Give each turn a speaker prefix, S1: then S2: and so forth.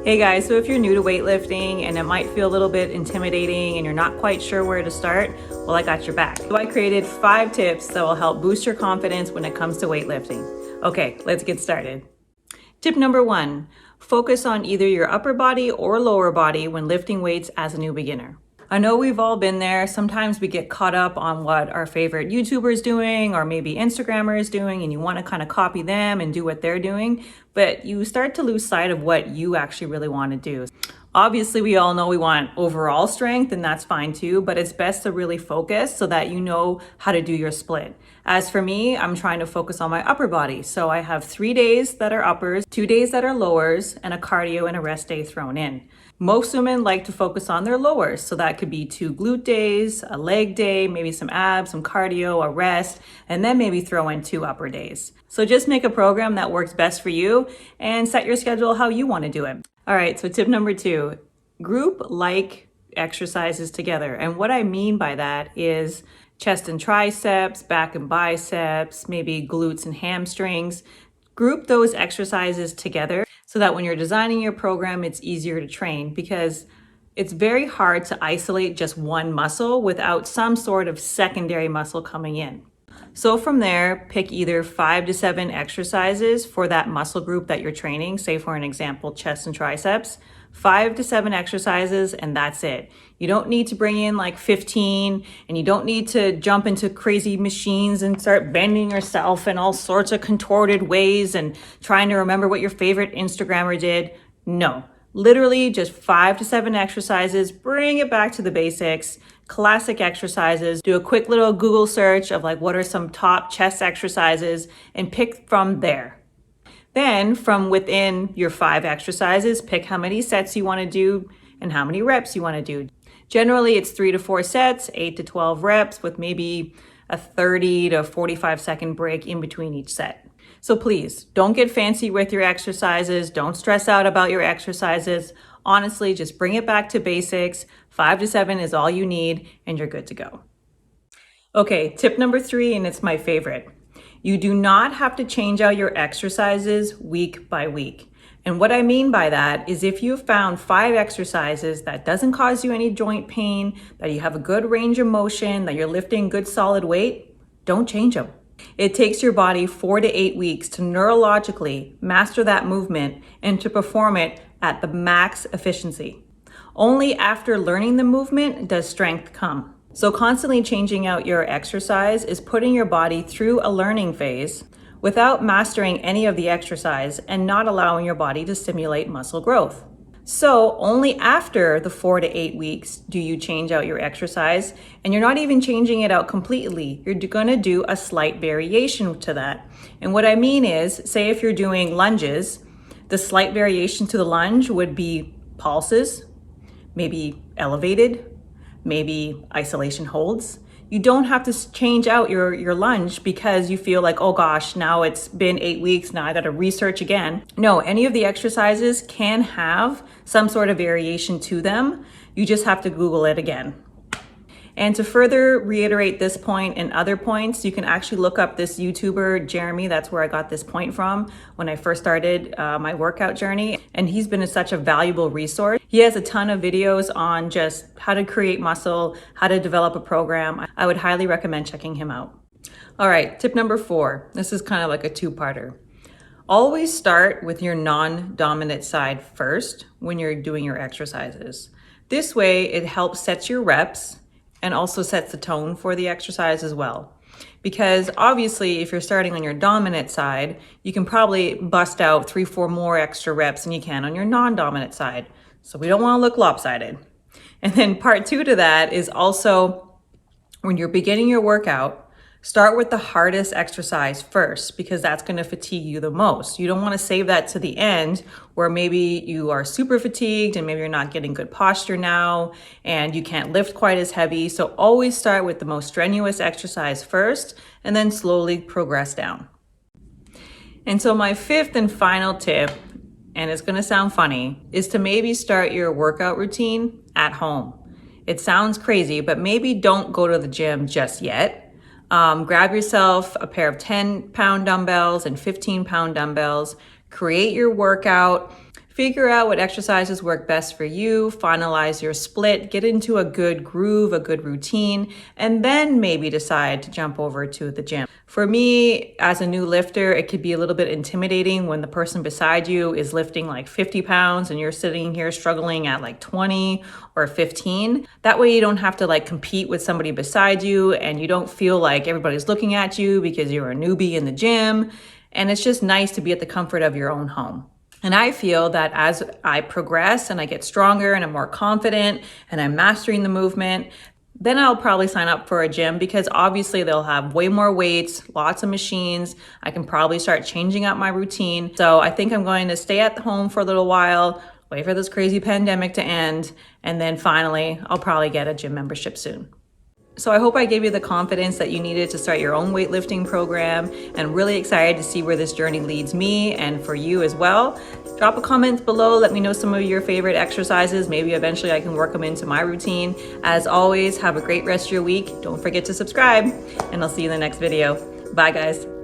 S1: Hey guys, so if you're new to weightlifting and it might feel a little bit intimidating and you're not quite sure where to start, well, I got your back. So I created 5 tips that will help boost your confidence when it comes to weightlifting. Okay, let's get started. Tip number 1, focus on either your upper body or lower body when lifting weights as a new beginner. I know we've all been there. Sometimes we get caught up on what our favorite YouTuber is doing or maybe Instagrammer is doing, and you want to kind of copy them and do what they're doing, but you start to lose sight of what you actually really want to do. Obviously, we all know we want overall strength, and that's fine too, but it's best to really focus so that you know how to do your split. As for me, I'm trying to focus on my upper body. So I have 3 days that are uppers, 2 days that are lowers, and a cardio and a rest day thrown in. Most women like to focus on their lowers. So that could be 2 glute days, a leg day, maybe some abs, some cardio, a rest, and then maybe throw in 2 upper days. So just make a program that works best for you and set your schedule how you want to do it. All right, so tip number 2, group like exercises together. And what I mean by that is chest and triceps, back and biceps, maybe glutes and hamstrings. Group those exercises together so that when you're designing your program, it's easier to train, because it's very hard to isolate just one muscle without some sort of secondary muscle coming in. So from there, pick either 5 to 7 exercises for that muscle group that you're training. Say for an example, chest and triceps, 5 to 7 exercises, and that's it. You don't need to bring in like 15, and you don't need to jump into crazy machines and start bending yourself in all sorts of contorted ways and trying to remember what your favorite Instagrammer did. No, literally just 5 to 7 exercises. Bring it back to the basics. Classic exercises. Do a quick little Google search of like what are some top chest exercises and pick from there. Then from within your 5 exercises, pick how many sets you want to do and how many reps you want to do. Generally, it's 3 to 4 sets, 8 to 12 reps with maybe a 30 to 45 second break in between each set. So please don't get fancy with your exercises. Don't stress out about your exercises. Honestly, just bring it back to basics. 5 to 7 is all you need and you're good to go. Okay, tip number 3, and it's my favorite. You do not have to change out your exercises week by week. And what I mean by that is if you've found 5 exercises that doesn't cause you any joint pain, that you have a good range of motion, that you're lifting good solid weight, don't change them. It takes your body 4 to 8 weeks to neurologically master that movement and to perform it at the max efficiency. Only after learning the movement does strength come. So constantly changing out your exercise is putting your body through a learning phase without mastering any of the exercise and not allowing your body to stimulate muscle growth. So only after the 4 to 8 weeks do you change out your exercise, and you're not even changing it out completely. You're gonna do a slight variation to that. And what I mean is, say if you're doing lunges, the slight variation to the lunge would be pulses, maybe elevated, maybe isolation holds. You don't have to change out your lunge because you feel like, oh gosh, now it's been 8 weeks, now I gotta research again. No, any of the exercises can have some sort of variation to them. You just have to Google it again. And to further reiterate this point and other points, you can actually look up this YouTuber, Jeremy. That's where I got this point from when I first started my workout journey. And he's been such a valuable resource. He has a ton of videos on just how to create muscle, how to develop a program. I would highly recommend checking him out. All right, tip number 4. This is kind of like a 2-parter. Always start with your non-dominant side first when you're doing your exercises. This way, it helps set your reps and also sets the tone for the exercise as well. Because obviously, if you're starting on your dominant side, you can probably bust out 3-4 more extra reps than you can on your non-dominant side. So we don't want to look lopsided. And then part 2 to that is also when you're beginning your workout, start with the hardest exercise first, because that's going to fatigue you the most. You don't want to save that to the end where maybe you are super fatigued and maybe you're not getting good posture now and you can't lift quite as heavy. So always start with the most strenuous exercise first and then slowly progress down. And so my 5th and final tip, and it's going to sound funny, is to maybe start your workout routine at home. It sounds crazy, but maybe don't go to the gym just yet. Grab yourself a pair of 10-pound dumbbells and 15-pound dumbbells, create your workout, Figure out what exercises work best for you, finalize your split, get into a good groove, a good routine, and then maybe decide to jump over to the gym. For me, as a new lifter, it could be a little bit intimidating when the person beside you is lifting like 50 pounds and you're sitting here struggling at like 20 or 15. That way you don't have to like compete with somebody beside you and you don't feel like everybody's looking at you because you're a newbie in the gym. And it's just nice to be at the comfort of your own home. And I feel that as I progress and I get stronger and I'm more confident and I'm mastering the movement, then I'll probably sign up for a gym because obviously they'll have way more weights, lots of machines. I can probably start changing up my routine. So I think I'm going to stay at home for a little while, wait for this crazy pandemic to end, and then finally I'll probably get a gym membership soon. So I hope I gave you the confidence that you needed to start your own weightlifting program, and really excited to see where this journey leads me and for you as well. Drop a comment below, let me know some of your favorite exercises. Maybe eventually I can work them into my routine. As always, have a great rest of your week. Don't forget to subscribe, and I'll see you in the next video. Bye guys.